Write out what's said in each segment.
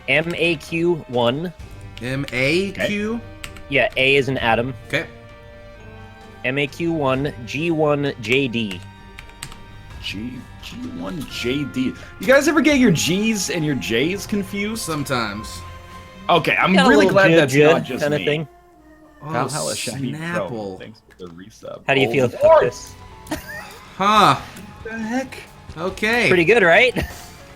MAQ1. MAQ? Yeah, A is an atom. Okay. MAQ1 G1JD. G1JD. You guys ever get your G's and your J's confused? Sometimes. Okay, I'm Got a really little glad that's jud not just kind of me. thing. Oh, Valhalla Shiny Pro. Snapple. Thanks for the resub. How do you feel about Lord! this? Huh. What the heck? Okay. Pretty good, right?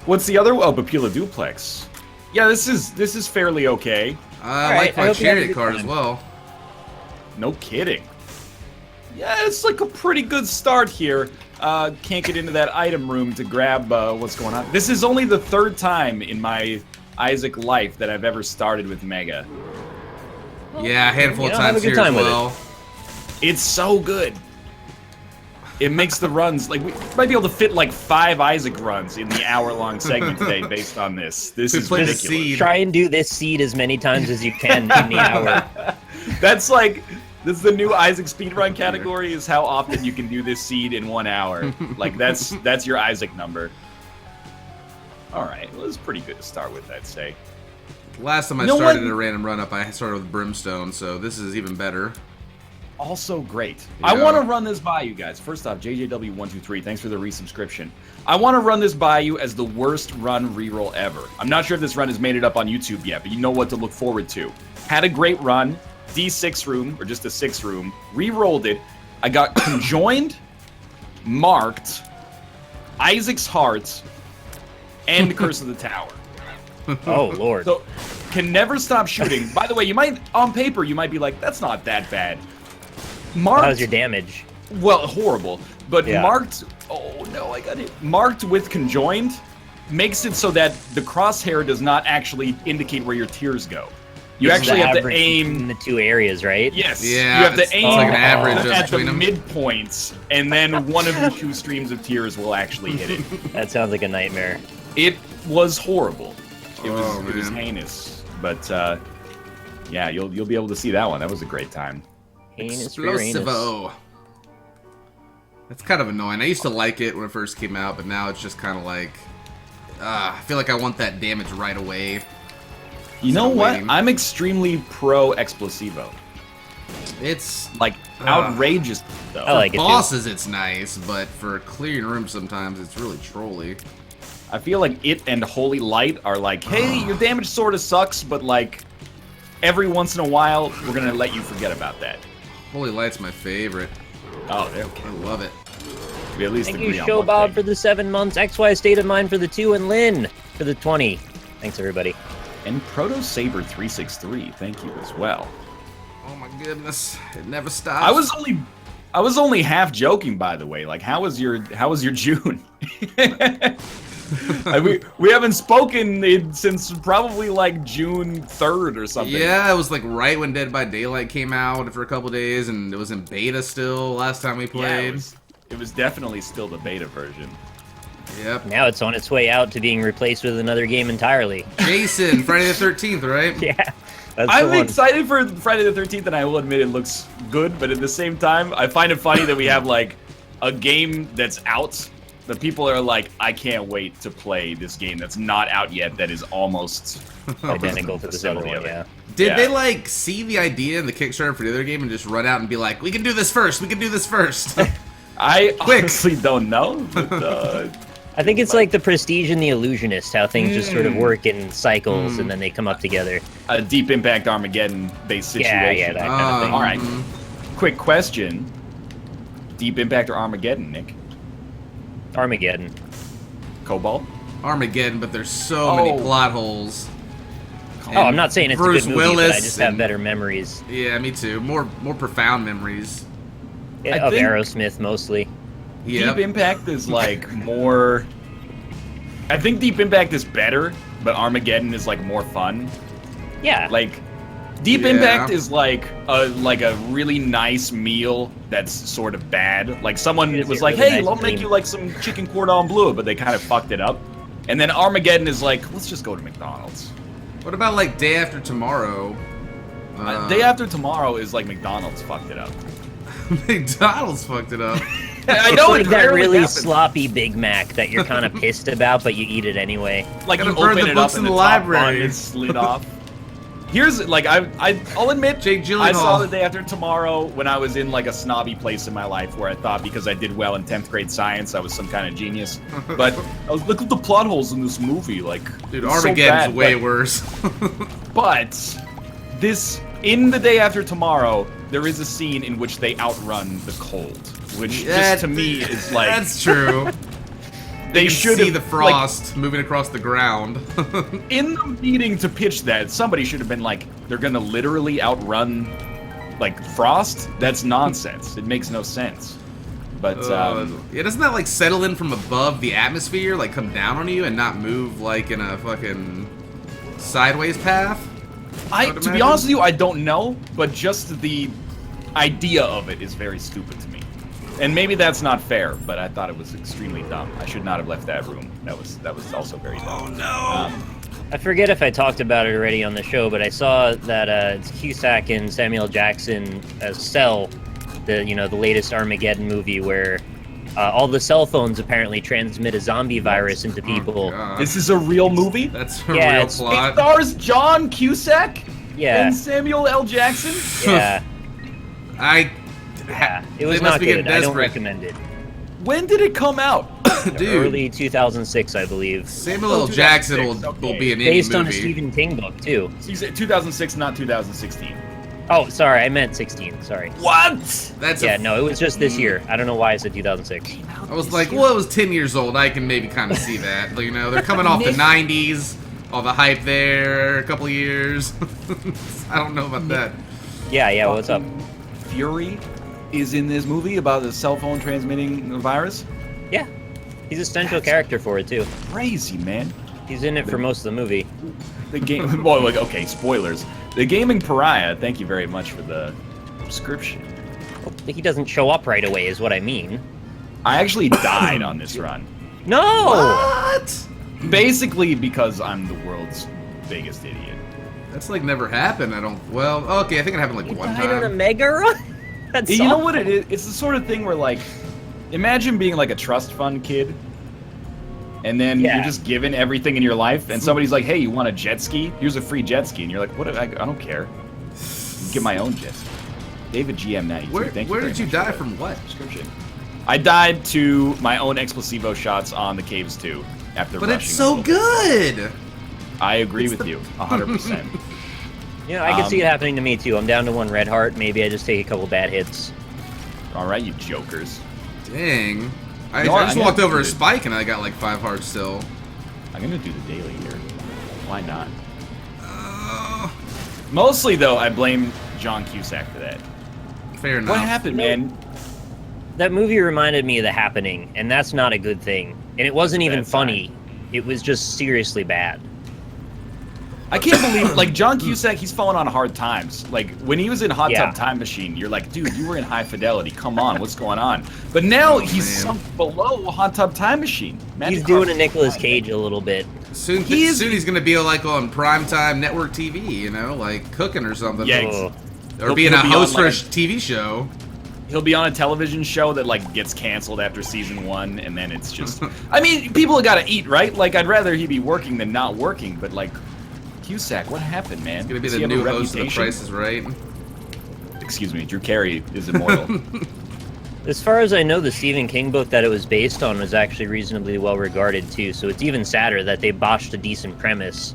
What's the other? Oh, Papilla Duplex. Yeah, this is fairly okay. I Alright, like I my hope you had a chariot good card as time. well. No kidding. Yeah, it's like a pretty good start here. Can't get into that item room to grab what's going on. This is only the third time in my Isaac life that I've ever started with Mega. Yeah, a handful You of know, have a times good here time as with it. well. It's so good. It makes the runs, like, we might be able to fit like 5 Isaac runs in the hour-long segment today based on this. This We is played the ridiculous. seed. Try and do this seed as many times as you can in the hour. That's like, this is the new Isaac speedrun category, is how often you can do this seed in 1 hour. Like, that's your Isaac number. Alright, well, it's pretty good to start with, I'd say. Last time I You know started what? a random run-up, I started with Brimstone, so this is even better. Also great. Yeah. I want to run this by you guys. First off, JJW123, thanks for the resubscription. I want to run this by you as the worst run reroll ever. I'm not sure if this run has made it up on YouTube yet, but you know what to look forward to. Had a great run, D6 room, or just a 6 room, re-rolled it. I got conjoined, marked, Isaac's Heart, and Curse of the Tower. Oh, Lord. So, can never stop shooting. By the way, you might, on paper, you might be like, that's not that bad. Marked, How's your damage? well, horrible. But Yeah. marked, oh no, I got it. Marked with conjoined makes it so that the crosshair does not actually indicate where your tiers go. You This is actually the have to average aim. in the 2 areas, right? Yes, Yeah, you have it's to aim like an average at the between 'em. midpoints, and then one of the 2 streams of tiers will actually hit it. That sounds like a nightmare. It was horrible. It Oh, was man. heinous. But yeah, you'll be able to see that one. That was a great time. Heinous for your anus. Explosivo. That's kind of annoying. I used to like it when it first came out, but now it's just kind of like... I feel like I want that damage right away. You know I'm what? waiting. I'm extremely pro Explosivo. It's... Like, outrageous, though. I like it too. bosses, it's nice, but for clearing rooms sometimes, it's really trolly. I feel like it and Holy Light are like, hey, your damage sort of sucks, but like, every once in a while, we're gonna let you forget about that. Holy Light's my favorite. Oh, okay. I love it. We at least Thank you, agree on one Showbob, thing. for the 7 months. XY State of Mind for the 2, and Lynn for the 20. Thanks, everybody. And Proto Saber 363, thank you as well. Oh my goodness, it never stops. I was only half joking, by the way. Like, how was your June? we haven't spoken since probably like June 3rd or something. Yeah, it was like right when Dead by Daylight came out for a couple days, and it was in beta still last time we Yeah, played. it was definitely still the beta version. Yep. Now it's on its way out to being replaced with another game entirely. Jason, Friday the 13th, right? Yeah, that's the I'm one. excited for Friday the 13th, and I will admit it looks good, but at the same time, I find it funny that we have like a game that's out that people are like, I can't wait to play this game that's not out yet that is almost Identical to this other facility one, of it. yeah. Did Yeah. they like see the idea in the Kickstarter for the other game and just run out and be like, we can do this first, we can do this first? I Quick. honestly don't know, but I think it's like the Prestige and the Illusionist, how things just sort of work in cycles and then they come up together. a Deep Impact Armageddon based situation. Yeah, that kind of thing. All right. Quick question: Deep Impact or Armageddon, Nick? Armageddon. Cobalt? Armageddon, but there's so many Oh. plot holes. Oh, I'm not saying it's Bruce a good movie, but I Willis just have and- better memories Yeah, me too. More profound memories. of think- Aerosmith, mostly. Yep. Deep Impact is like more. I think Deep Impact is better, but Armageddon is like more fun. Yeah. Like, Deep Yeah. Impact is like a really nice meal that's sort of bad. Like someone It is was a like, really "Hey, nice I'll make meal. you like some chicken cordon bleu," but they kind of fucked it up. And then Armageddon is like, "Let's just go to McDonald's." What about like Day After Tomorrow? Day After Tomorrow is like McDonald's fucked it up. McDonald's fucked it up. I know It's it like that rarely really happens. sloppy Big Mac that you're kind of pissed about, but you eat it anyway. Like Gotta you burn open the it up books and in the the top bun library. is slid off. Here's like I'll admit Jake I saw Gyllenhaal. The Day After Tomorrow when I was in like a snobby place in my life where I thought because I did well in 10th grade science I was some kind of genius. But I was look at the plot holes in this movie, like Dude, it's so Armageddon's bad, way but- worse. But this in The Day After Tomorrow, there is a scene in which they outrun the cold, which just to me is like That's true. they You can should see have the frost moving across the ground. in the meeting to pitch that. Somebody should have been like, they're gonna literally outrun like frost. That's nonsense. It makes no sense. But Yeah, doesn't that like settle in from above the atmosphere, like come down on you and not move like in a fucking sideways path? to be honest with you, I don't know. But just the idea of it is very stupid to me. And maybe that's not fair, but I thought it was extremely dumb. I should not have left that room. That was also very dumb. Oh no! I forget if I talked about it already on the show, but I saw that it's Cusack and Samuel L. Jackson as Cell, the latest Armageddon movie where all the cell phones apparently transmit a zombie virus into people. God. This is a real movie? That's a Yeah, real it's- It plot. stars John Cusack Yeah, and Samuel L. Jackson? yeah, Yeah, it was they must not be good. getting I don't desperate. recommend it. When did it come out? Dude, Early 2006, I believe. Samuel Oh, L. Jackson 2006, will okay. be in any Based on a movie. Stephen King book, too. You said 2006, not 2016. Oh, sorry, I meant 16. Sorry. What? That's Yeah, a, no, it was just this year. I don't know why I said 2006. I was like, well, it was 10 years old. I can maybe kind of see that. But, you know, they're coming off the 90s, all the hype there, a couple of years. I don't know about that. Yeah, what's up? Fury is in this movie about the cell phone transmitting the virus? Yeah, he's a central character for it, too. Crazy, man. He's in it for most of the movie. The game. Well, like, okay, spoilers. The Gaming Pariah, thank you very much for the subscription. He doesn't show up right away, is what I mean. I actually died on this run. No! What? Basically because I'm the world's biggest idiot. That's like never happened. I don't. Well, okay, I think it happened like You one died on a time. mega run? That's You know awful. what it is? It's the sort of thing where, like, imagine being like a trust fund kid, and then Yeah. you're just given everything in your life, and somebody's like, "Hey, you want a jet ski? Here's a free jet ski," and you're like, "What? I don't care. Get my own jet ski." David GM92. Where, thank where you very did you much for die that from? What? subscription. I died to my own Explosivo shots on the Caves 2 after But rushing it's a so little. good. I agree with you 100%. Yeah, I can see it happening to me, too. I'm down to one red heart. Maybe I just take a couple bad hits. All right, you jokers. Dang. I You know what? just I'm walked gonna over a do it. spike and I got like 5 hearts still. I'm gonna do the daily here. Why not? Uh, Mostly, though, I blame John Cusack for that. fair enough. What happened, man? That movie reminded me of The Happening, and that's not a good thing. And it wasn't even Bad sign. funny. It was just seriously bad. I can't believe, like, John Cusack, he's fallen on hard times. Like, when he was in Hot Yeah. Tub Time Machine, you're like, dude, you were in High Fidelity. Come on, what's going on? But now he's man. sunk below Hot Tub Time Machine. He's doing a Nicolas Cage a little bit. Soon he's gonna be like on primetime network TV, you know, like cooking or something. Yeah, Oh. Or He'll- being he'll a be host on, for a like, TV show. He'll be on a television show that, like, gets canceled after season 1, and then it's just... I mean, people have got to eat, right? Like, I'd rather he be working than not working, but, like, Cusack, what happened, man? He's gonna be Does the he have a new host of The reputation? Price is Right. Excuse me, Drew Carey is immortal. As far as I know, the Stephen King book that it was based on was actually reasonably well regarded, too. So it's even sadder that they botched a decent premise.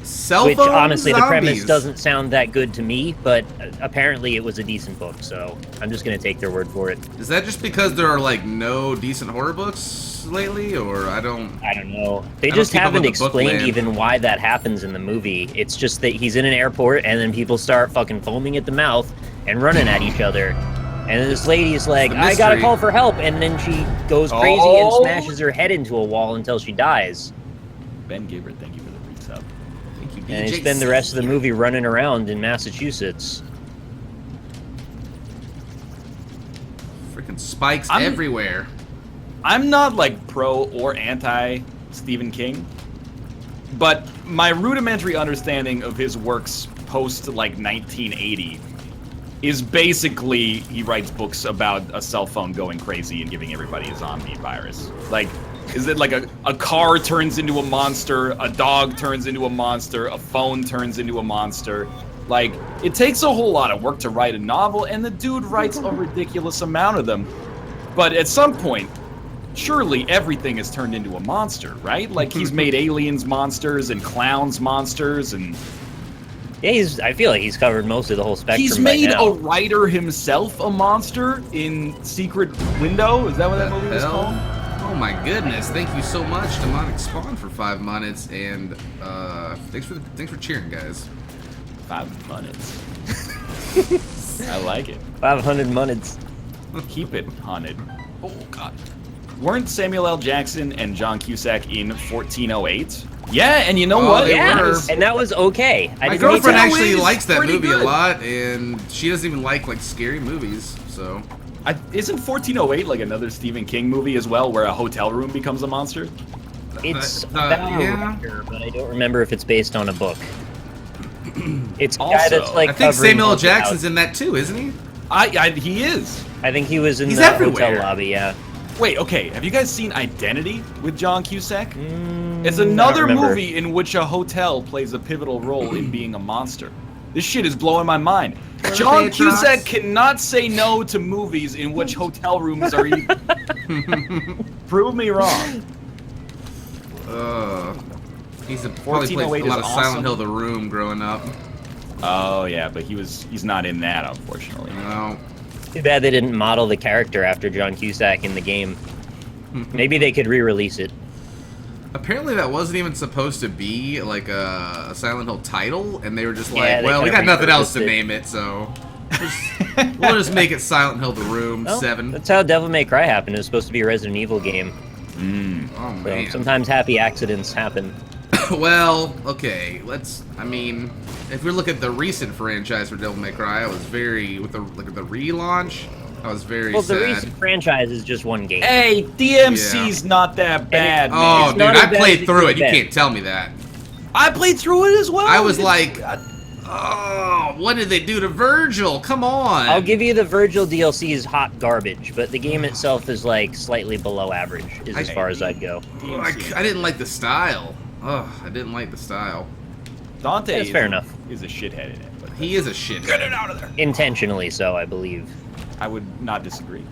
Cell Which, phone honestly, the premise zombies. doesn't sound that good to me, but apparently it was a decent book, so I'm just going to take their word for it. Is that just because there are like no decent horror books lately, or I don't? I don't know. They I don't just keep up haven't with the book explained land. even why that happens in the movie. It's just that he's in an airport, and then people start fucking foaming at the mouth and running at each other. And then this lady's like, It's a I gotta mystery. call for help, and then she goes crazy Oh. and smashes her head into a wall until she dies. Ben Gibbard, thank you for the resub. Thank you, And they BJC. spend the rest of the movie running around in Massachusetts. Freaking spikes I'm- everywhere. I'm not like pro or anti Stephen King, but my rudimentary understanding of his works post like 1980 is basically he writes books about a cell phone going crazy and giving everybody a zombie virus. Like, is it like a car turns into a monster, a dog turns into a monster, a phone turns into a monster? Like, it takes a whole lot of work to write a novel, and the dude writes a ridiculous amount of them. But at some point, surely everything has turned into a monster, right? Like, he's made aliens monsters and clowns monsters and... Yeah, I feel like he's covered most of the whole spectrum. He's made a writer himself a monster in Secret Window. Is that what that movie was called? Oh my goodness! Thank you so much, Demonic Spawn, for 5 months, and thanks for cheering, guys. 5 months. I like it. 500 months. Keep it haunted. Oh God. Weren't Samuel L. Jackson and John Cusack in 1408? Yeah, and you know what? Yeah, and that was okay. My girlfriend actually likes that movie good. a lot, and she doesn't even like scary movies. So, isn't 1408 like another Stephen King movie as well, where a hotel room becomes a monster? It's about a writer, but I don't remember if it's based on a book. It's a guy that's like. I think Samuel L. Jackson's in that too, isn't he? He is. I think he was in He's the everywhere. hotel lobby. Yeah. Wait, okay. Have you guys seen Identity with John Cusack? It's another movie in which a hotel plays a pivotal role in being a monster. This shit is blowing my mind. John Cusack cannot say no to movies in which hotel rooms are evil. Prove me wrong. He's probably played a lot of Silent Hill: The Room growing up. Oh yeah, but he's not in that, unfortunately. No. Too bad they didn't model the character after John Cusack in the game. Maybe they could re-release it. Apparently that wasn't even supposed to be like a Silent Hill title, and they were just Yeah, like, well, we got nothing else to name it, so we'll just make it Silent Hill: The Room 7. That's how Devil May Cry happened. It was supposed to be a Resident Evil game. Oh man. So sometimes happy accidents happen. Well, okay, if we look at the recent franchise for Devil May Cry, I was very, with the relaunch, I was very sad. Well, the recent franchise is just one game. Hey, DMC's not that bad, man. Oh, dude, I bad played through it. You bad. can't tell me that. I played through it as well. I was like, oh, what did they do to Virgil? Come on. I'll give you the Virgil DLC is hot garbage, but the game itself is like slightly below average, is as far as I'd go. I didn't like the style. Oh, I didn't like the style. Dante That's fair enough. Is a shithead in it. But He is a shithead. get it out of there. Intentionally so, I believe. I would not disagree.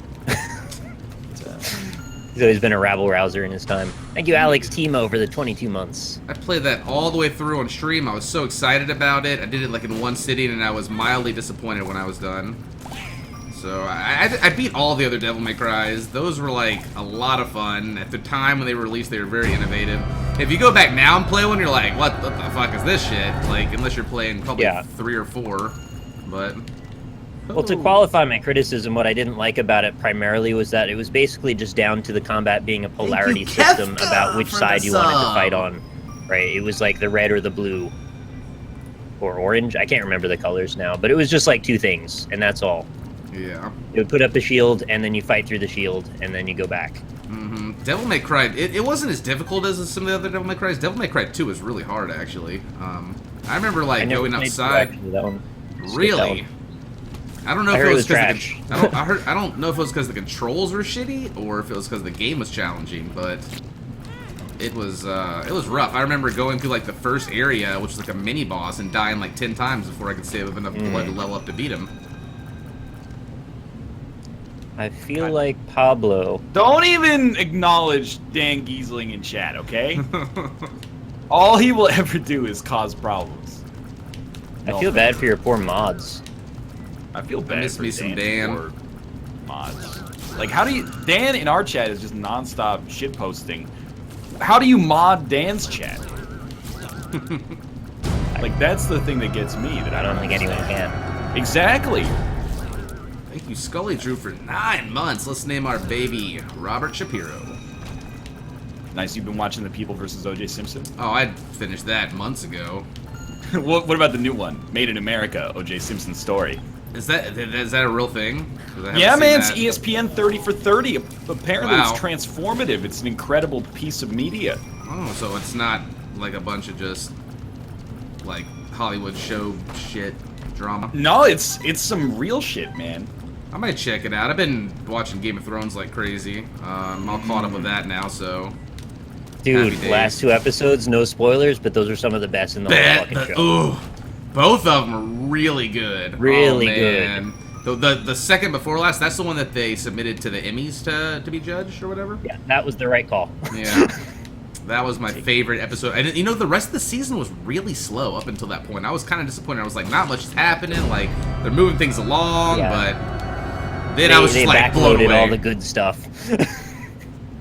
He's always been a rabble-rouser in his time. Thank you, Alex Timo, for the 22 months. I played that all the way through on stream. I was so excited about it. I did it like in one sitting, and I was mildly disappointed when I was done. So I beat all the other Devil May Cries. Those were like a lot of fun. At the time when they were released, they were very innovative. If you go back now and play one, you're like, what the fuck is this shit? Like, unless you're playing probably 3 or 4. But... Well, to qualify my criticism, what I didn't like about it primarily was that it was basically just down to the combat being a polarity system about which side you wanted to fight on. Right? It was like the red or the blue. Or orange. I can't remember the colors now. But it was just like 2 things, and that's all. Yeah. You would put up the shield, and then you fight through the shield, and then you go back. Devil May Cry, it wasn't as difficult as some of the other Devil May Cries. Devil May Cry 2 was really hard, actually. I remember, like, going outside. Really? I don't know if it was because I don't know if it was because the controls were shitty or if it was because the game was challenging, but it was rough. I remember going through like the first area, which was like a mini boss, and dying like 10 times before I could save up enough blood to level up to beat him. I feel like Pablo. Don't even acknowledge Dan Giesling in chat, okay? All he will ever do is cause problems. I feel bad for your poor mods. I feel bad miss for me some Dan's poor mods. Like, how do you... Dan in our chat is just nonstop shitposting. How do you mod Dan's chat? Like, that's the thing that gets me. That I don't think anyone can. Exactly. Thank you, Scully Drew, for 9 months. Let's name our baby Robert Shapiro. Nice, you've been watching the People vs. O.J. Simpson? Oh, I finished that months ago. What about the new one? Made in America, O.J. Simpson's story. Is that a real thing? Yeah, man, it's ESPN 30 for 30. Apparently Wow. it's transformative. It's an incredible piece of media. Oh, so it's not like a bunch of just like Hollywood show shit. drama. No, it's some real shit, man. I might check it out. I've been watching Game of Thrones like crazy. I'm all caught up with that now, so... Dude, last 2 episodes, no spoilers, but those are some of the best in the whole fucking show. Ooh, both of them are really good. Really good. The second before last, that's the one that they submitted to the Emmys to be judged or whatever? Yeah, that was the right call. Yeah. That was my favorite episode. And, you know, the rest of the season was really slow up until that point. I was kind of disappointed. I was like, not much is happening. Like, they're moving things along, but then I was just like blown away. All the good stuff.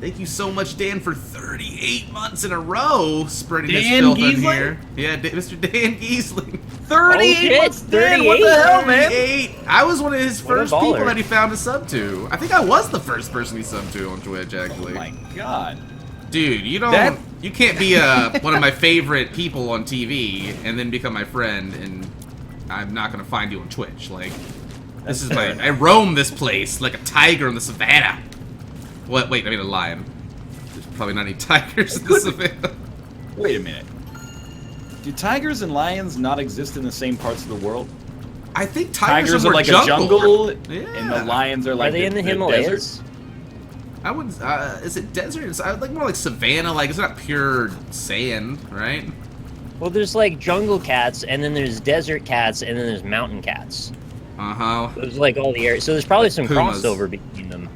Thank you so much, Dan, for 38 months in a row spreading this filth in here. Yeah, Mr. Dan Giesling. 38 months, Dan, what the hell, man? I was one of his first people that he found to sub to. I think I was the first person he subbed to on Twitch, actually. Oh my god. Dude, you can't be one of my favorite people on TV and then become my friend, and I'm not gonna find you on Twitch. Like, this is I roam this place like a tiger in the savannah. What? Wait, I mean a lion. There's probably not any tigers in the savannah. Wait a minute. Do tigers and lions not exist in the same parts of the world? I think tigers are like a jungle, and yeah. the lions are like Are they in the Himalayas? Desert? I wouldn't. Is it desert? It's like more like savannah. Like it's not pure sand, right? Well, there's like jungle cats, and then there's desert cats, and then there's mountain cats. There's like all the areas. So there's probably some pumas. crossover between them.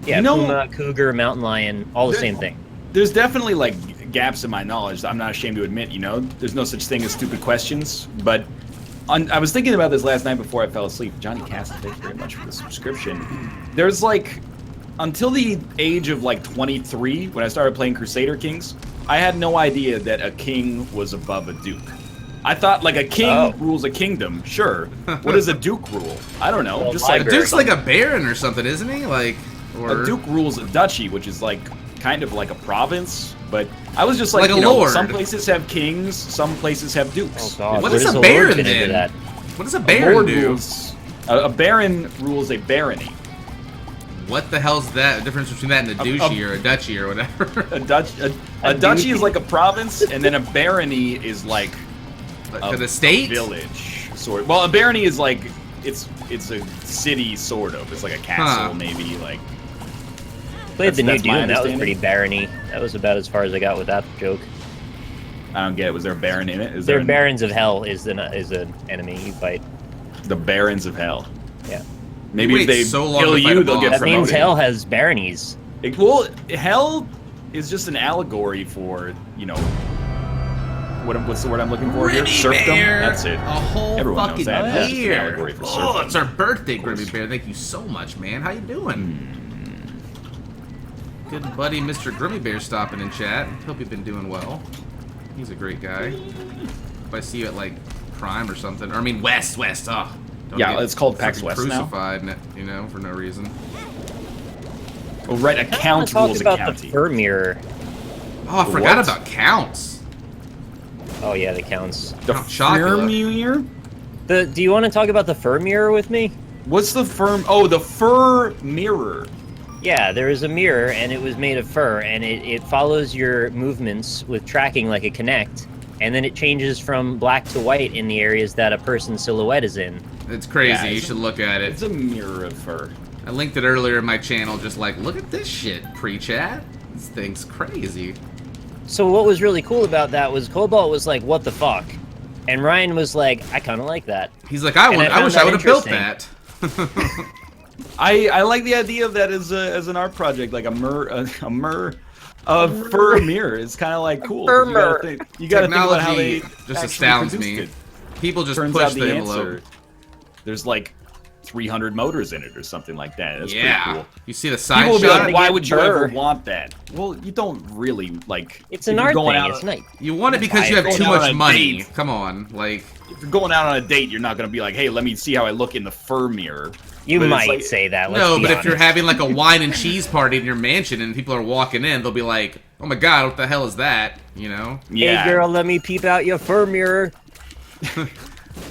Yeah, puma, cougar, mountain lion, all the same thing. There's definitely like gaps in my knowledge. I'm not ashamed to admit. You know, there's no such thing as stupid questions. But I was thinking about this last night before I fell asleep. Johnny Cass, thanks very much for the subscription. There's like, until the age of like 23, when I started playing Crusader Kings, I had no idea that a king was above a duke. I thought like a king rules a kingdom, sure. What does a duke rule? I don't know. Well, just like a duke's like a baron or something, isn't he? Like, or... a duke rules a duchy, which is like kind of like a province. But I was just like, a lord. Some places have kings, some places have dukes. Oh God, what is a baron then? What does a baron do? A baron rules a barony. What the hell's that? The difference between that and a duchy or a duchy or whatever? A duchy is like a province, and then a barony is like the state village sort of. Well, a barony is like it's a city sort of. It's like a castle maybe. Like played the new Doom. That was pretty barony. That was about as far as I got with that joke. I don't get it. Was there a baron in it? Is there Barons of Hell is an enemy you fight. The Barons of Hell. Yeah. Maybe if they kill you, they'll get promoted. That means Hell has baronies. Well, Hell is just an allegory for, you know, what's the word I'm looking for here? Serfdom? That's it. A whole Everyone fucking knows that. Hell's just an year. allegory for serfdom. It's our birthday, Grimmy Bear. Thank you so much, man. How you doing? Good buddy, Mr. Grimmy Bear, stopping in chat. Hope you've been doing well. He's a great guy. If I see you at, like, Prime or something. Or, I mean, West. Oh. Yeah, it's called PAX West crucified, you know, for no reason. Oh, right, a count rules a county. About the fur mirror. Oh, I forgot about counts. Oh yeah, the counts. The fur mirror? Do you want to talk about the fur mirror with me? What's the fur? Oh, the fur mirror. Yeah, there is a mirror, and it was made of fur, and it follows your movements with tracking like a Kinect, and then it changes from black to white in the areas that a person's silhouette is in. It's crazy. Yeah, you should look at it. It's a mirror of fur. I linked it earlier in my channel, just like, look at this shit, pre-chat. This thing's crazy. So what was really cool about that was Cobalt was like, what the fuck? And Ryan was like, I kind of like that. He's like, I wish I would have built that. I like the idea of that as an art project, like a fur mirror. It's kind of like cool. You gotta think about how they just astounds me. It. People just push the envelope. There's like 300 motors in it or something like that. That's pretty cool. You see the side People shot? Like, why would you ever want that? Well, you don't really, like... It's an art thing, it's nice. You want it because you have too much money. Come on, like... If you're going out on a date, you're not going to be like, hey, let me see how I look in the fur mirror. You might say that, No, but if you're having like a wine and cheese party in your mansion and people are walking in, they'll be like, oh my god, what the hell is that? You know? Yeah. Hey girl, let me peep out your fur mirror.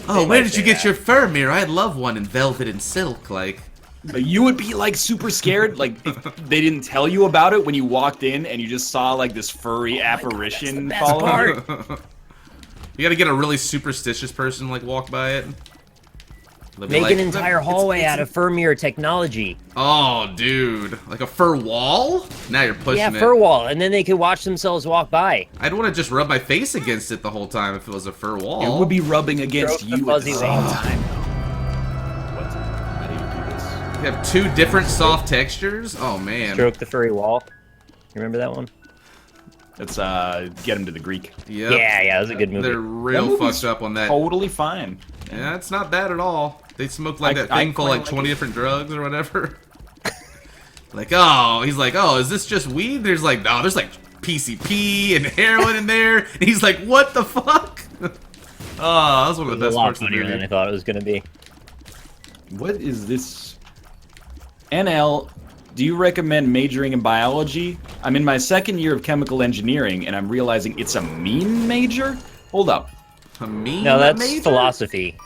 Oh, where did you get your fur mirror? I'd love one in velvet and silk, like... But you would be, like, super scared, like, if they didn't tell you about it when you walked in and you just saw, like, this furry apparition following you. You gotta get a really superstitious person, like, walk by it. Make an entire hallway out of fur mirror technology. Oh, dude. Like a fur wall? Now you're pushing it. Yeah, fur wall, and then they could watch themselves walk by. I'd want to just rub my face against it the whole time if it was a fur wall. It would be rubbing against Stroke you the at the fuzzy same wall. time. What? How do you do this? You have 2 different soft textures? Oh, man. Stroke the furry wall. You remember that one? Let's get him to the Greek. Yep. Yeah, that was a good movie. They're real fucked up on that. Totally fine. Yeah, it's not bad at all. They smoke like that thing full of like 20 different drugs or whatever. Like, oh, he's like, oh, is this just weed? There's like, no, there's like PCP and heroin in there. And he's like, what the fuck? Oh, that was one of the best parts of the funnier movie. than I thought it was gonna be. What is this? NL, do you recommend majoring in biology? I'm in my 2nd year of chemical engineering, and I'm realizing it's a meme major? Hold up. A meme No, that's major? philosophy.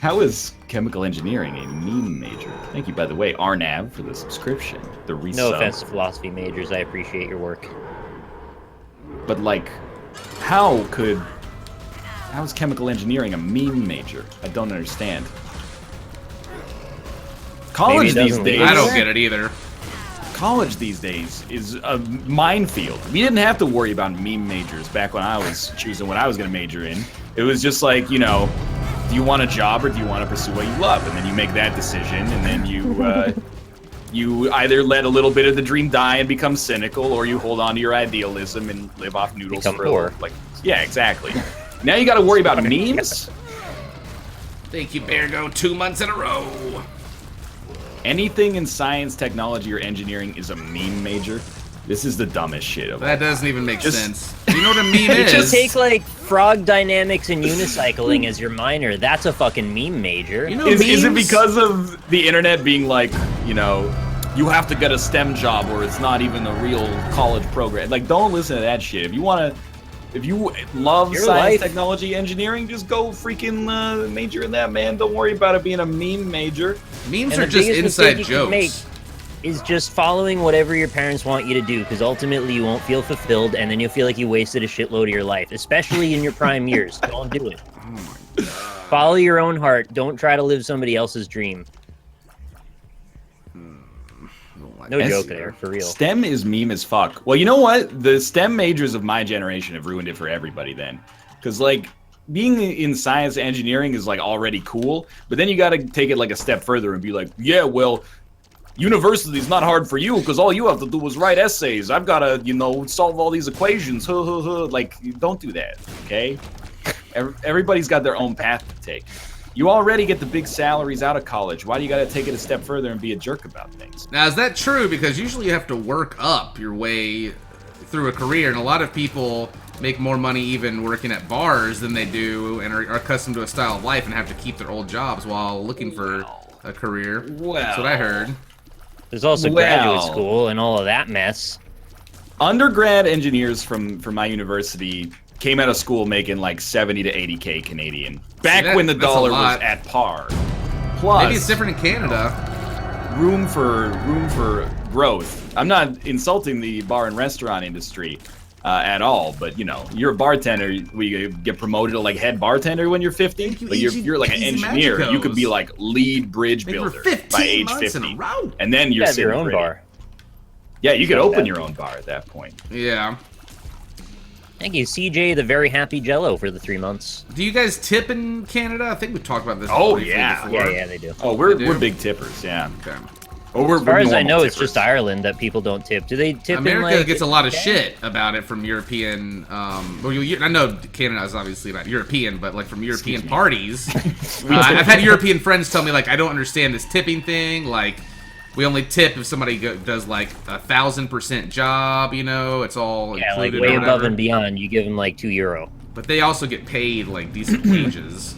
How is chemical engineering a meme major? Thank you, by the way, Arnav, for the subscription. The resub. No offense to philosophy majors, I appreciate your work. But, like, how is chemical engineering a meme major? I don't understand. College these days... I don't get it either. College these days is a minefield. We didn't have to worry about meme majors back when I was choosing what I was going to major in. It was just like, you know, do you want a job or do you want to pursue what you love? And then you make that decision, and then you either let a little bit of the dream die and become cynical, or you hold on to your idealism and live off noodles Become for poor. like, yeah, exactly. Now you got to worry about memes. Thank you, Beargo, 2 months in a row. Anything in science, technology, or engineering is a meme major. This is the dumbest shit of all. That doesn't even make sense. You know what a meme is? Just take like frog dynamics and unicycling as your minor. That's a fucking meme major. You know Is it memes? because of the internet being like, you know, you have to get a STEM job or it's not even a real college program? Like, don't listen to that shit. If you love Your science, life. technology, engineering, just go freaking major in that, man. Don't worry about it being a meme major. Memes And are the just biggest inside mistake you can make jokes. is just following whatever your parents want you to do, because ultimately you won't feel fulfilled, and then you'll feel like you wasted a shitload of your life, especially in your prime years. Don't do it. Oh my god. Follow your own heart. Don't try to live somebody else's dream. No joke there, for real. STEM is meme as fuck. Well, you know what? The STEM majors of my generation have ruined it for everybody then. Because, like, being in science and engineering is, like, already cool. But then you got to take it, like, a step further and be like, yeah, well, university is not hard for you because all you have to do is write essays. I've got to, you know, solve all these equations. Like, don't do that, okay? Everybody's got their own path to take. You already get the big salaries out of college. Why do you got to take it a step further and be a jerk about things? Now, is that true? Because usually you have to work up your way through a career, and a lot of people make more money even working at bars than they do and are accustomed to a style of life and have to keep their old jobs while looking for a career. Well, that's what I heard. There's also graduate school and all of that mess. Undergrad engineers from my university came out of school making like 70 to 80K Canadian. Back when the dollar was at par. Plus, maybe it's different in Canada. Room for growth. I'm not insulting the bar and restaurant industry at all, but you know, you're a bartender. We get promoted to like head bartender when you're 50, but you're like an engineer. You could be like lead bridge builder by age 50, and then you're your own bar. Yeah, you could open your own bar at that point. Yeah. Thank you, CJ, the very happy Jello, for the 3 months. Do you guys tip in Canada? I think we talked about this. Oh briefly yeah, before. Yeah, they do. Oh, we're big tippers. Yeah. Okay. Oh, we're as far as I know, tippers. it's just Ireland that people don't tip. Do they tip? America in, like, gets a lot of shit about it from European. I know Canada is obviously not European, but like from European parties. I've had European friends tell me like, I don't understand this tipping thing. Like, we only tip if somebody does like 1,000% job. You know, it's all yeah, like included way or above whatever. and beyond. You give them like €2. But they also get paid like decent wages.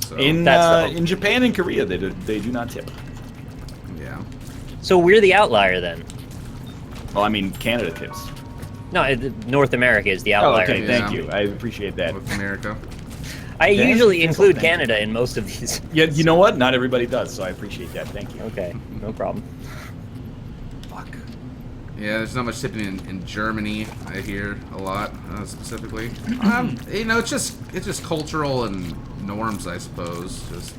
So, In Japan and Korea, they do not tip. yeah. So we're the outlier then. Well, I mean, Canada tips. No, North America is the outlier. Oh, okay, Yeah. thank you. I appreciate that. With America. I Yeah, usually include thank you. Canada in most of these. Yeah, you know what? Not everybody does, so I appreciate that. Thank you. Okay, no problem. Fuck. Yeah, there's not much tipping in Germany. I hear a lot specifically. You know, it's just cultural and norms, I suppose. Just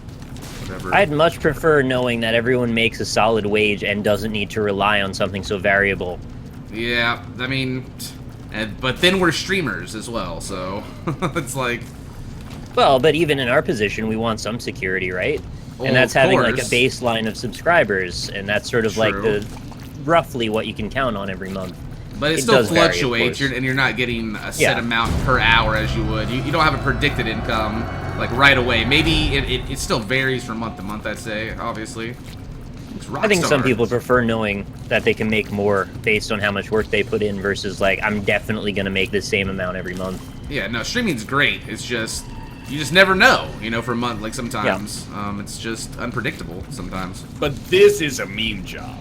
whatever. I'd much prefer knowing that everyone makes a solid wage and doesn't need to rely on something so variable. Yeah, I mean, but then we're streamers as well, so it's like... Well, but even in our position, we want some security, right? And that's having like a baseline of subscribers, and that's sort of like the roughly what you can count on every month. But it still fluctuates, and you're not getting a set amount per hour as you would. You don't have a predicted income like right away. Maybe it still varies from month to month, I'd say, obviously. I think some people prefer knowing that they can make more based on how much work they put in versus like, I'm definitely going to make the same amount every month. Yeah, no, streaming's great. It's just, you just never know, you know, for a month. Like sometimes, it's just unpredictable sometimes. But this is a meme job.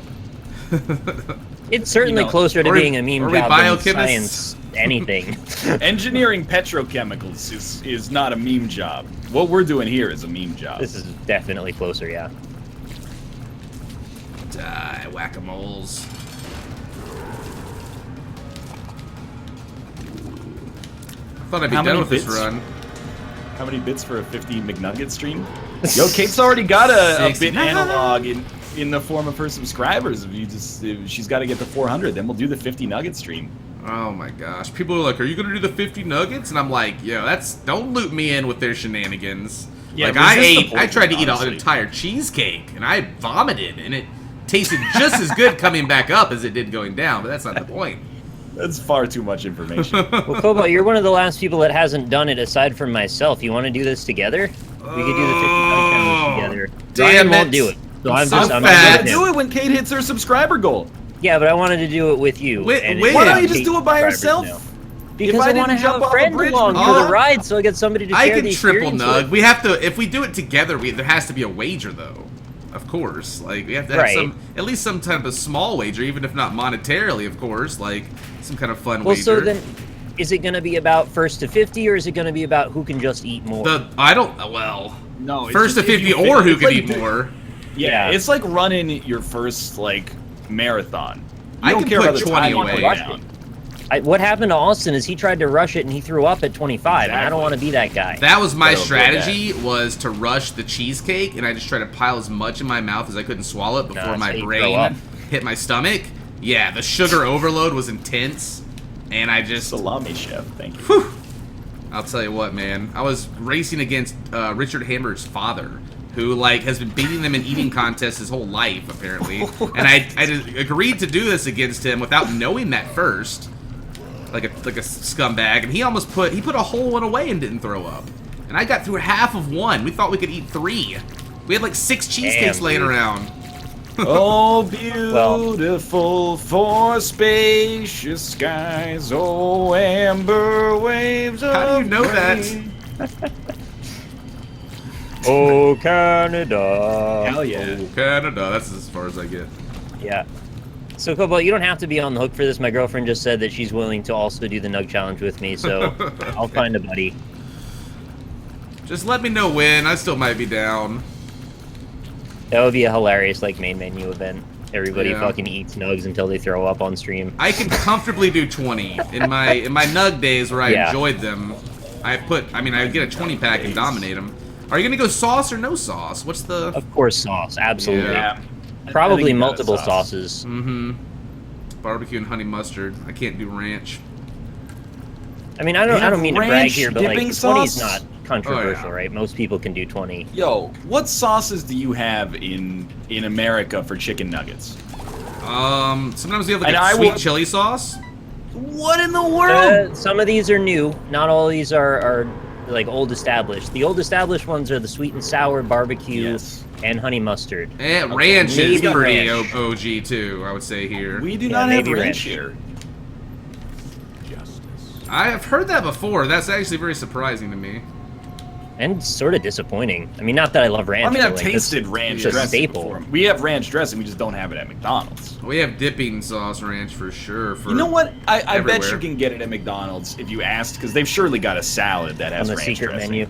It's certainly closer to being a meme job than science anything. Engineering petrochemicals is not a meme job. What we're doing here is a meme job. This is definitely closer, yeah. Die, whack-a-moles. I thought I'd be done with this run. How many bits for a 50 McNugget stream? Yo, Kate's already got a bit analog in the form of her subscribers. If she's got to get to 400, then we'll do the 50 nugget stream. Oh my gosh. People are like, are you going to do the 50 nuggets? And I'm like, yo, don't loop me in with their shenanigans. Yeah, like, I tried to eat an entire cheesecake, and I vomited, and it tasted just as good coming back up as it did going down, but that's not the point. That's far too much information. Well, Cobalt, you're one of the last people that hasn't done it aside from myself. You want to do this together? We could do the 50 challenge together. Damn, Ryan won't do it. So I'm gonna do it when Kate hits her subscriber goal. Yeah, but I wanted to do it with you. Why don't you just do it by yourself? Now. Because I want to have a friend along for the ride, so I get somebody to share the experience. I can triple nug. We have to, if we do it together, there has to be a wager though. Of course, like we have to have at least some type of small wager, even if not monetarily, of course, like some kind of fun wager. Well, so then, is it going to be about first to 50, or is it going to be about who can just eat more? No, first to 50 or who can eat more. Yeah, it's like running your first like marathon. I don't care about 20 away. What happened to Austin is he tried to rush it and he threw up at 25, and I don't want to be that guy. That was my strategy, was to rush the cheesecake, and I just tried to pile as much in my mouth as I couldn't swallow it before my brain hit my stomach. Yeah, the sugar overload was intense, and I just... Salami chef, thank you. Whew. I'll tell you what, man. I was racing against Richard Hammer's father, who like has been beating them in eating contests his whole life, apparently. And I agreed to do this against him without knowing that first. Like a scumbag, and he put a whole one away and didn't throw up. And I got through half of one. We thought we could eat 3. We had like 6 cheesecakes laying around. Oh, beautiful for spacious skies, oh, amber waves of How do you know that? Oh, Canada. Hell yeah. Oh, Canada. That's as far as I get. Yeah. So, Cobalt, you don't have to be on the hook for this. My girlfriend just said that she's willing to also do the Nug Challenge with me, so I'll find a buddy. Just let me know when. I still might be down. That would be a hilarious, like, main menu event. Everybody fucking eats nugs until they throw up on stream. I can comfortably do 20. In my nug days where I enjoyed them, I would get a 20-pack and dominate them. Are you going to go sauce or no sauce? What's the... Of course sauce, absolutely. Yeah. Probably multiple sauces. Mm-hmm. Barbecue and honey mustard. I can't do ranch. I mean, I don't mean to brag here, but like 20 is not controversial, right? Most people can do 20. Yo, what sauces do you have in America for chicken nuggets? Sometimes we have like a sweet chili sauce. What in the world? Some of these are new. Not all of these are like old established. The old established ones are the sweet and sour barbecue and honey mustard. And ranch is pretty OG too, I would say here. We do not have ranch here. I have heard that before. That's actually very surprising to me. And sort of disappointing. I mean, not that I love ranch. I mean, I've tasted ranch dressing before. We have ranch dressing, we just don't have it at McDonald's. We have dipping sauce ranch for sure. You know what? I bet you can get it at McDonald's if you asked, because they've surely got a salad that has ranch dressing. On the secret menu.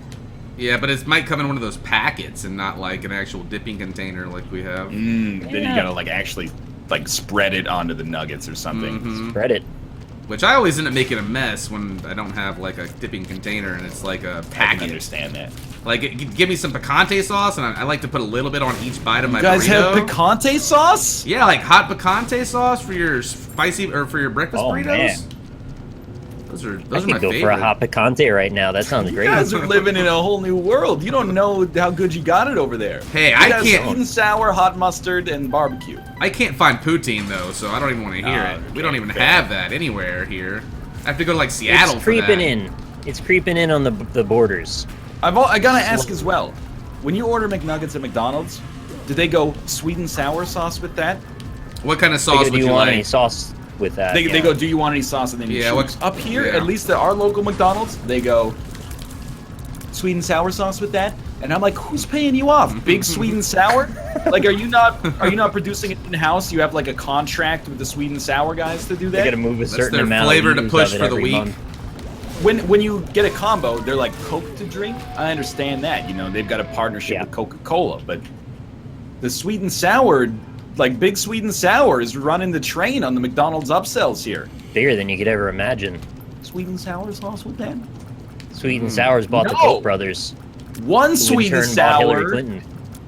Yeah, but it might come in one of those packets and not like an actual dipping container like we have. Then you gotta like actually like spread it onto the nuggets or something. Spread it. Which I always end up making a mess when I don't have like a dipping container and it's like a packet. I can understand that. Like, give me some picante sauce, and I like to put a little bit on each bite of my burrito. You guys have picante sauce? Yeah, like hot picante sauce for your spicy or for your breakfast burritos. Man. Those are I my could go favorite. for a hot picante right now. That sounds great. You guys are living in a whole new world. You don't know how good you got it over there. Hey, you I got can't. Sweet and sour, hot mustard, and barbecue. I can't find poutine though, so I don't even want to hear it. We don't even have that anywhere here. I have to go to like Seattle It's for that. creeping in. It's creeping in on the borders. I gotta ask as well. When you order McNuggets at McDonald's, do they go sweet and sour sauce with that? What kind of sauce would do you you want like? any sauce with that? They go, do you want any sauce? And then you choose. Up here, at least at our local McDonald's, they go sweet and sour sauce with that. And I'm like, who's paying you off? Big sweet and sour? Like, are you not producing it in house? You have like a contract with the sweet and sour guys to do that? They gotta move a certain their amount flavor of to use push of it for the every week. month. When you get a combo, they're like Coke to drink. I understand that. You know, they've got a partnership with Coca-Cola, but the sweet and sour, like big sweet and sour, is running the train on the McDonald's upsells here. Bigger than you could ever imagine. Sweet and sour sauce with that? Sweet and Sour's bought the Koch brothers. One who in sweet and turn bought Hillary sour Clinton.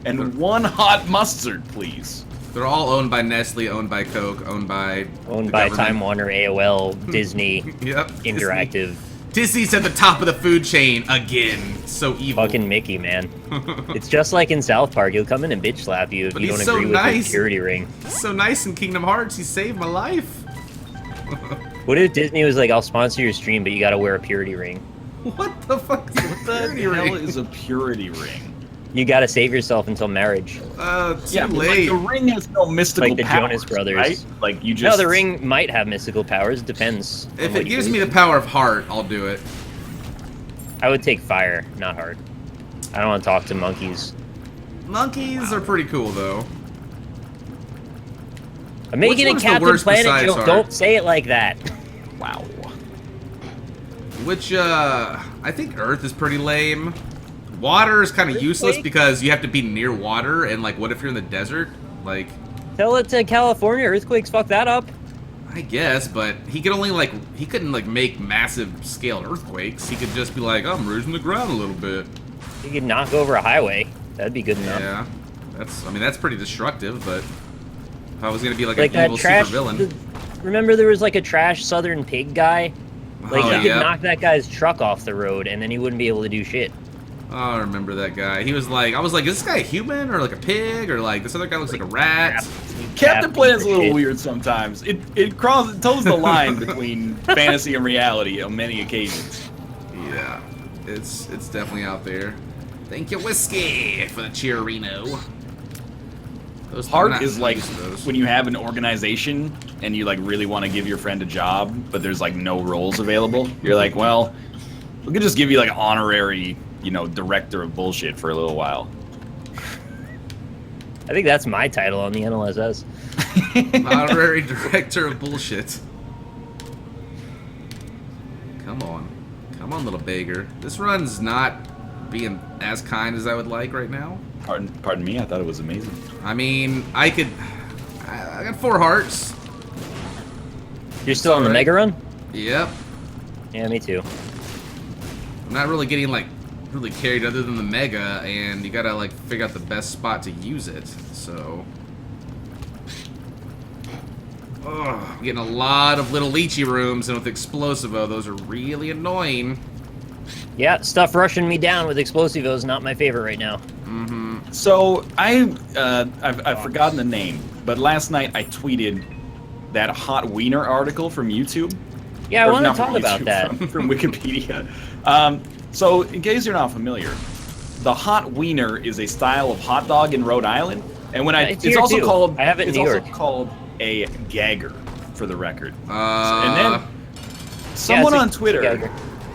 and one hot mustard, please. They're all owned by Nestle, owned by Coke, owned by Time Warner, AOL, Disney, Yep, Interactive. Disney's at the top of the food chain again. So evil. Fucking Mickey, man. It's just like in South Park. He'll come in and bitch slap you if But you he's don't so agree with nice. his purity ring. He's so nice in Kingdom Hearts. He saved my life. What if Disney was like, I'll sponsor your stream, but you gotta wear a purity ring? What the fuck is a purity What the hell ring? is a purity ring? You gotta save yourself until marriage. Too But, late. like, the ring has no mystical Like the powers, Jonas Brothers. right? Like you just No, the ring might have mystical powers. It depends. If it gives me the power of heart, I'll do it. I would take fire, not heart. I don't want to talk to monkeys. Monkeys are pretty cool, though. I'm making Which a one's the Captain worst Planet besides joke. heart? Don't say it like that. Wow. Which, I think Earth is pretty lame. Water is kind of useless because you have to be near water, and, like, what if you're in the desert? Like... Tell it to California. Earthquakes fuck that up. I guess, but he could only, like... He couldn't, like, make massive-scale earthquakes. He could just be like, oh, I'm raising the ground a little bit. You could knock over a highway. That'd be good enough. Yeah. That's pretty destructive, but... If I was gonna be, like Like an that evil trash... supervillain... Remember there was, like, a trash Southern pig guy? Like, Oh, you could yeah. knock that guy's truck off the road, and then he wouldn't be able to do shit. Oh, I remember that guy. He was like, I was like, is this guy a human or like a pig or like this other guy looks like a rat? Captain Planet's a little shit. weird sometimes. It toes the line between fantasy and reality on many occasions. Yeah, it's definitely out there. Thank you, whiskey, for the cheerino. Those Heart is like those. when you have an organization and you like really want to give your friend a job, but there's like no roles available. You're like, well, we could just give you like an honorary, director of bullshit for a little while. I think that's my title on the NLSS. Honorary director of bullshit. Come on, little beggar. This run's not being as kind as I would like right now. Pardon me, I thought it was amazing. I mean, I got 4 hearts. You're still on the Mega Run? Yep. Yeah, me too. I'm not really getting like really carried other than the mega, and you gotta like figure out the best spot to use it. So, I'm getting a lot of little lychee rooms, and with Explosivo, those are really annoying. Yeah, stuff rushing me down with Explosivos, not my favorite right now. Mm-hmm. So I've forgotten the name, but last night I tweeted that hot wiener article from YouTube. Yeah, I Or want to not from talk about YouTube, that. from Wikipedia. So in case you're not familiar, the hot wiener is a style of hot dog in Rhode Island, and when It's it's here also too. called I have it in it's New also York. called a gagger, for the record. And then someone it's on a Twitter gagger.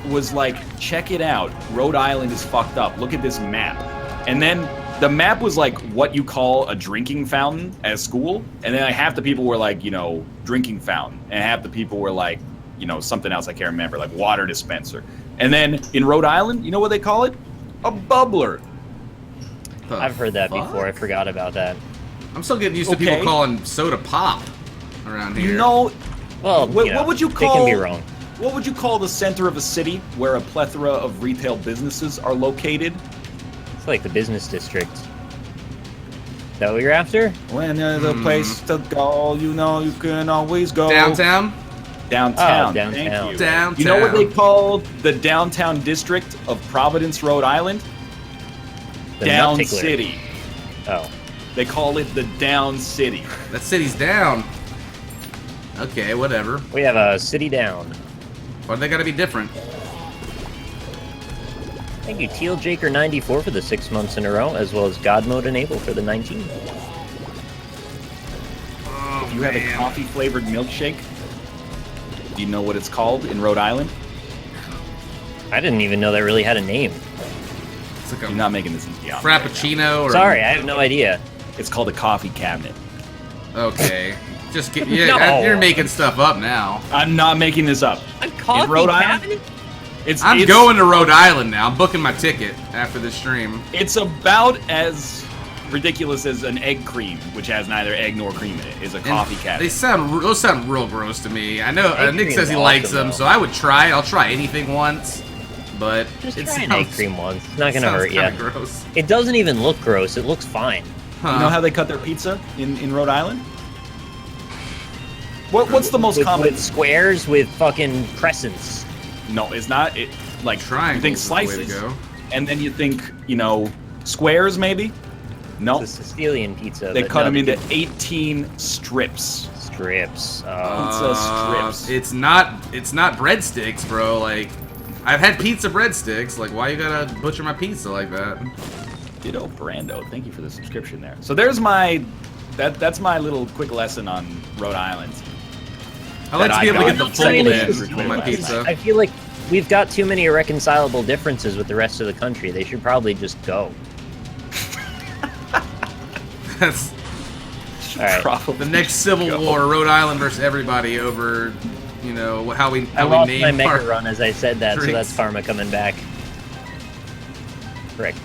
was like, check it out, Rhode Island is fucked up, look at this map. And then the map was like what you call a drinking fountain at school, and then half the people were like, drinking fountain, and half the people were like, something else I can't remember, like water dispenser. And then in Rhode Island, you know what they call it? A bubbler. I've heard that before. I forgot about that. I'm still getting used to people calling soda pop around here. Well, what would you call? They can be wrong. What would you call the center of a city where a plethora of retail businesses are located? It's like the business district. Is that what you're after? When there's a place to go, you know you can always go. Downtown? Downtown. Oh, downtown. Thank you. Downtown. You know what they call the downtown district of Providence, Rhode Island? The Down Nut Tickler. City. Oh. They call it the Down City. That city's down. Okay, whatever. We have a city down. Why they gotta be different? Thank you, Teal Jaker 94 for the 6 months in a row, as well as God Mode Enable for the 19. Oh, If you have a coffee-flavored milkshake, do you know what it's called in Rhode Island? I didn't even know that really had a name. It's like You're a not making this easy. frappuccino or... Sorry, I have no idea. It's called a coffee cabinet. Okay. Just get... Yeah, No. you're making stuff up now. I'm not making this up. A coffee Rhode Island? cabinet? I'm going to Rhode Island now. I'm booking my ticket after this stream. It's about as ridiculous as an egg cream, which has neither egg nor cream in it, is a coffee cabinet. Those sound real gross to me. I know Egg Nick cream's says he likes awesome, them, though. so I would try. I'll try anything once, but Just it try an sounds- egg cream once. It's not gonna sounds hurt you. kinda gross. It doesn't even look gross. It looks fine. Huh. You know how they cut their pizza in Rhode Island? What's the most common? With squares with fucking crescents. No, it's not. It like Triangles you think is the way to slices, go. and then you think squares maybe. No, It's a Sicilian pizza. they but cut no, them they into 18 strips. do strips. Pizza strips. It's not breadsticks, bro. Like, I've had pizza breadsticks. Like, why you gotta butcher my pizza like that? Ditto Brando. Thank you for the subscription there. So there's that's my little quick lesson on Rhode Island. I like to be able to get the got full second bit degree on my last pizza. I feel like we've got too many irreconcilable differences with the rest of the country. They should probably just go. That's All right. Probably the next Civil go. War, Rhode Island versus everybody over, how we I lost name my mega our run as I said that, so drinks. that's karma coming back. Correct.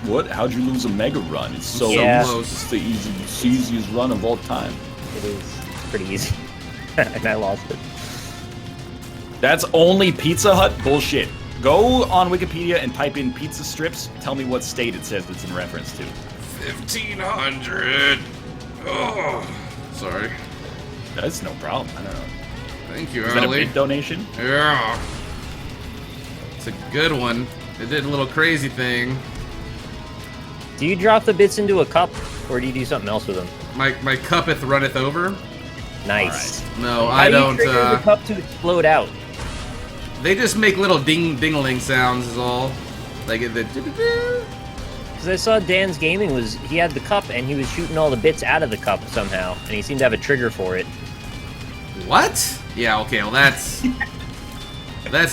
What? How'd you lose a mega run? It's so Yeah. close. It's the easiest run of all time. It is pretty easy. And I lost it. That's only Pizza Hut? Bullshit. Go on Wikipedia and type in pizza strips. Tell me what state it says it's in reference to. 1,500. Oh, sorry. That's no problem. I don't know. Thank you, Is that a Ali. big donation? Yeah. It's a good one. It did a little crazy thing. Do you drop the bits into a cup, or do you do something else with them? My cuppeth runneth over. Nice. No, How I do you don't. trigger the cup to explode out? They just make little ding-a-ling sounds is all. Like the. Because I saw Dan's Gaming he had the cup and he was shooting all the bits out of the cup somehow, and he seemed to have a trigger for it. What? Yeah. Okay. Well, that's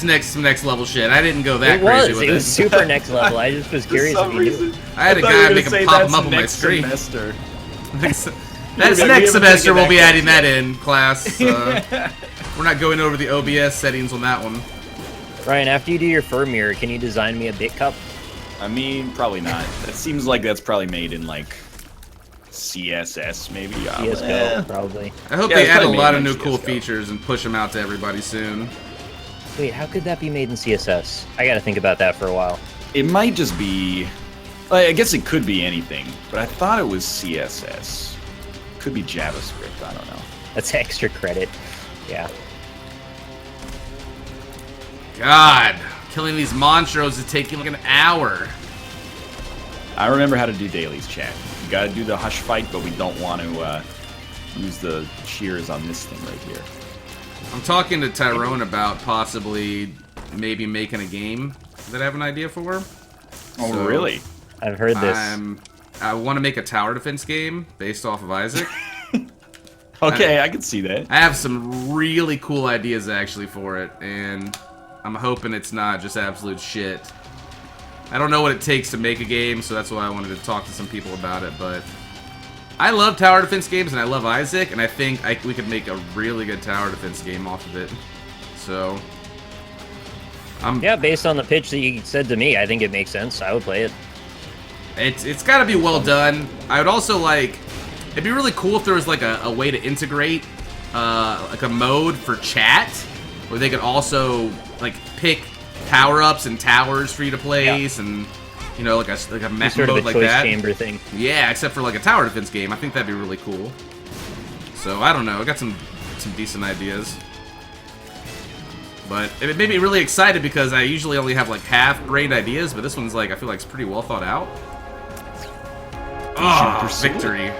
next level shit. I didn't go that crazy with It was super next level. I just was curious if you knew. I had a guy make him pop them up on my screen. Semester. That's next semester. We'll be adding that in class. We're not going over the OBS settings on that one. Ryan, after you do your fur mirror, can you design me a bit cup? I mean, probably not. It seems like that's probably made in like CSS, maybe. CSGO, probably. I hope Yeah, they it's add a probably lot made of in new cool CS:GO. features and push them out to everybody soon. Wait, how could that be made in CSS? I gotta think about that for a while. It might just be. I guess it could be anything, but I thought it was CSS. Could be JavaScript. I don't know. That's extra credit. Yeah. God, killing these monstros is taking like an hour. I remember how to do dailies, chat. You gotta do the hush fight, but we don't want to use the shears on this thing right here. I'm talking to Tyrone about possibly maybe making a game that I have an idea for. Oh, So, really? I've heard this. I want to make a tower defense game based off of Isaac. Okay, I can see that. I have some really cool ideas actually for it, and I'm hoping it's not just absolute shit. I don't know what it takes to make a game, so that's why I wanted to talk to some people about it, but I love tower defense games, and I love Isaac, and I think we could make a really good tower defense game off of it. So, Yeah, based on the pitch that you said to me, I think it makes sense. I would play it. it's got to be well done. I would also like, it'd be really cool if there was like a way to integrate like a mode for chat where they could also like pick power-ups and towers for you to place, and you know, like a mech sort mode of a like choice that. chamber thing. Yeah, except for like a tower defense game. I think that'd be really cool. So I don't know. I got some decent ideas. But it made me really excited because I usually only have like half-brained ideas, but this one's like, I feel like it's pretty well thought out. Oh, victory.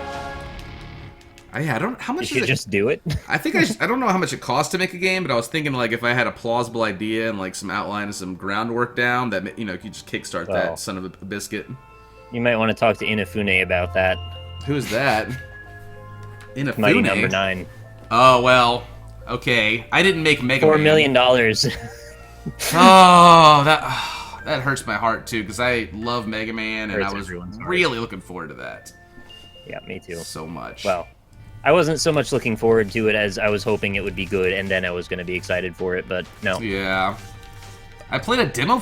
Yeah, I don't. How much? You should just do it. I think I don't know how much it costs to make a game, but I was thinking like if I had a plausible idea and like some outline and some groundwork down, that you know, you could just kickstart that son of a biscuit. You might want to talk to Inafune about that. Who is that? Inafune. Mighty Number 9. Oh well. Okay, I didn't make Mega Man. $4 million. Oh, that hurts my heart too, because I love Mega Man and I was really looking forward to that. Yeah, me too. So much. Well, I wasn't so much looking forward to it as I was hoping it would be good, and then I was going to be excited for it, but no. Yeah. I played a demo